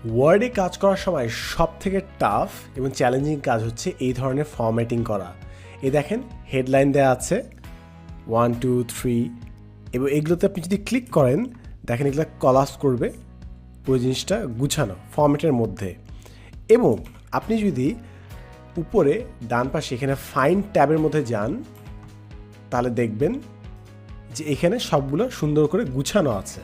ওয়ার্ডে কাজ করার সময় সবথেকে টাফ এবং চ্যালেঞ্জিং কাজ হচ্ছে এই ধরনের ফরম্যাটিং করা। এই দেখেন হেডলাইন দেওয়া আছে 1 2 3 এবং এগুলোতে আপনি যদি ক্লিক করেন দেখেন এগুলো কলাপস করবে, পুরো জিনিসটা গুছানো ফরম্যাটের মধ্যে। এবং আপনি যদি উপরে ডান পাশে এখানে ফাইন ট্যাবের মধ্যে যান তাহলে দেখবেন যে এখানে সবগুলো সুন্দর করে গুছানো আছে।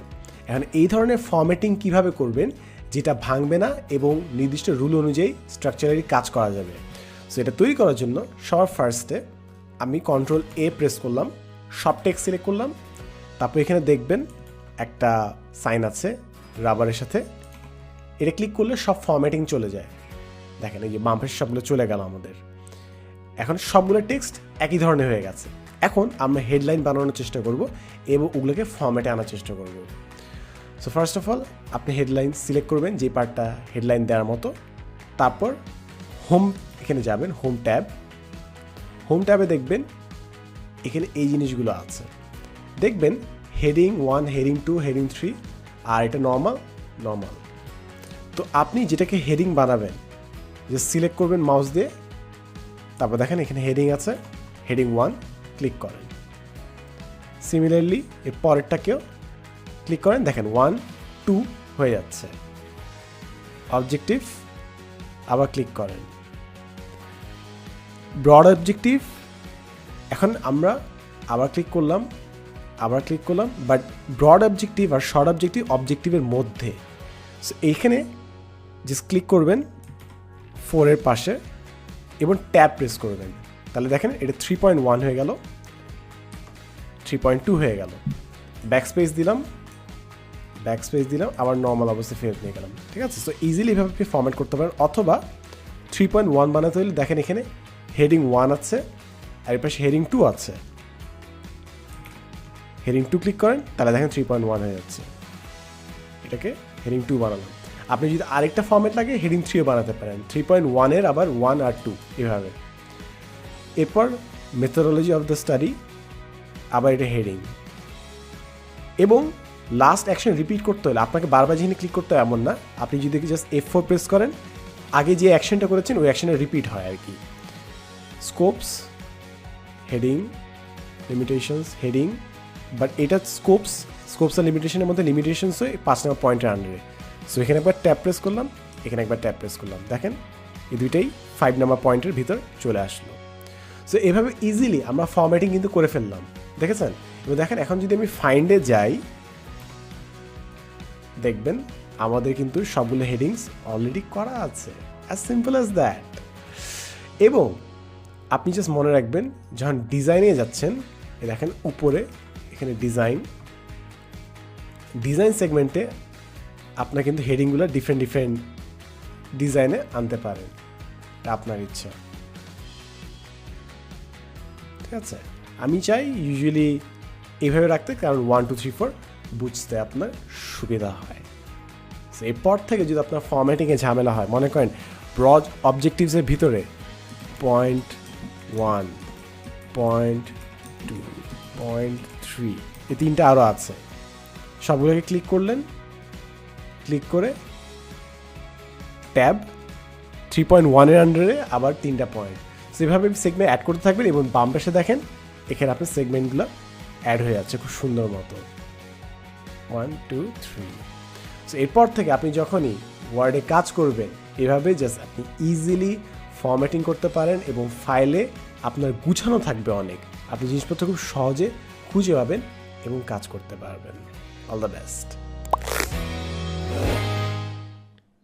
এখন এই ধরনের ফরম্যাটিং কিভাবে করবেন যেটা ভাঙবে না এবং নির্দিষ্ট রুল অনুযায়ী স্ট্রাকচারালি কাজ করা যাবে। সো এটা তৈরি করার জন্য সবার ফার্স্টে আমি Ctrl+A প্রেস করলাম, সব টেক্সট সিলেক্ট করলাম, তারপর এখানে দেখবেন একটা সাইন আছে রাবারের সাথে, এটা ক্লিক করলে সব ফরম্যাটিং চলে যায়। দেখেন এই যে বাম পাশে সবগুলো চলে গেল আমাদের। এখন সবগুলো টেক্সট একই ধরনের হয়ে গেছে। এখন আমরা হেডলাইন বানানোর চেষ্টা করব এবং ওগুলোকে ফরম্যাটে আনার চেষ্টা করব। সো ফার্স্ট অফ অল আপনি হেডলাইন সিলেক্ট করবেন যে পার্টটা হেডলাইন দেওয়ার মতো, তারপর হোম এখানে যাবেন, হোম ট্যাবে দেখবেন এখানে এই জিনিসগুলো আছে। দেখবেন হেডিং 1, হেডিং 2, হেডিং 3 আর এটা নর্মাল। তো আপনি যেটাকে হেডিং বানাবেন যে সিলেক্ট করবেন মাউস দিয়ে, তারপর দেখেন এখানে হেডিং আছে, হেডিং 1 ক্লিক করেন। সিমিলারলি এর পরেরটাকেও ক্লিক করেন, দেখেন 1 2 হয়ে যাচ্ছে। অবজেক্টিভ আবার ক্লিক করেন, ব্রড অবজেক্টিভ। এখন আমরা আবার ক্লিক করলাম, বাট ব্রড অবজেক্টিভ আর শর্ট অবজেক্টিভের মধ্যে। সো এইখানে জাস্ট ক্লিক করবেন 4 এর পাশে এবং ট্যাব প্রেস করবেন, তাহলে দেখেন এটা 3.1 হয়ে গেল, 3.2 হয়ে গেল। ব্যাকস্পেস দিলাম, আবার নর্মাল অবস্থায় ফেরত নিয়ে গেলাম। ঠিক আছে, সো ইজিলি এভাবে আপনি ফরম্যাট করতে পারেন। অথবা 3.1 বানাতে হলে দেখেন এখানে হেডিং 1 আছে আর এর পাশে হেডিং 2 আছে, হেডিং 2 ক্লিক করেন, তাহলে দেখেন 3.1 হয়ে যাচ্ছে। এটাকে হেডিং 2 বানালাম। আপনি যদি আরেকটা ফরম্যাট লাগে হেডিং 3ও বানাতে পারেন, 3.1 এর আবার 1 আর 2 এভাবে। এরপর মেথোডোলজি অফ দ্য স্টাডি, আবার এটা হেডিং। এবং লাস্ট অ্যাকশন রিপিট করতে হলে আপনাকে বারবার যেখানে ক্লিক করতে হয় এমন না, আপনি যদি জাস্ট F4 প্রেস করেন, আগে যে অ্যাকশনটা করেছেন ওই অ্যাকশনটা রিপিট হয় আর কি। Scopes, heading, limitations, heading, but এটা স্কোপস আর লিমিটেশনের মধ্যে লিমিটেশনস হয় 5 নম্বর পয়েন্টের আন্ডারে। সো এখানে একবার ট্যাপ প্রেস করলাম, এখানে একবার ট্যাপ প্রেস করলাম, দেখেন এই দুইটাই 5 নম্বর পয়েন্টের ভিতর চলে আসলো। সো এভাবে ইজিলি আমরা ফরম্যাটিং কিন্তু করে ফেললাম, দেখেছেন। এবার দেখেন এখন যদি আমি ফাইন্ডে যাই, দেখবেন আমাদের কিন্তু সবগুলো হেডিংস অলরেডি করা আছে, অ্যাজ সিম্পল অ্যাজ দ্যাট। এবং আপনি জাস্ট মনে রাখবেন যখন ডিজাইনে যাচ্ছেন, দেখেন উপরে এখানে ডিজাইন সেগমেন্টে আপনার কিন্তু হেডিংগুলো ডিফারেন্ট ডিজাইনে আনতে পারেন, এটা আপনার ইচ্ছা। ঠিক আছে, আমি চাই ইউজুয়ালি এইভাবে রাখতে, কারণ 1 2 3 4 বুঝতে আপনার সুবিধা হয়। এরপর থেকে যদি আপনার ফরম্যাটিংয়ে ঝামেলা হয়, মনে করেন ব্রড অবজেক্টিভসের ভিতরে 0.1, 0.2, 0.3 এই তিনটা আরও আছে, সবগুলোকে ক্লিক করলেন, ক্লিক করে ট্যাব 3.1 এর আন্ডারে আবার 3টা পয়েন্ট, সেভাবে সেগমেন্ট অ্যাড করতে থাকবেন। এবং বাম পাশে দেখেন এখানে আপনার সেগমেন্টগুলো অ্যাড হয়ে যাচ্ছে খুব সুন্দর মতো, 1 2 3। সো এরপর থেকে আপনি যখনই ওয়ার্ডে কাজ করবেন এভাবে জাস্ট আপনি ইজিলি ফরম্যাটিং করতে পারেন এবং ফাইলে আপনার গুছানো থাকবে অনেক, আপনি জিনিসপত্র খুব সহজে খুঁজে পাবেন এবং কাজ করতে পারবেন। All the best.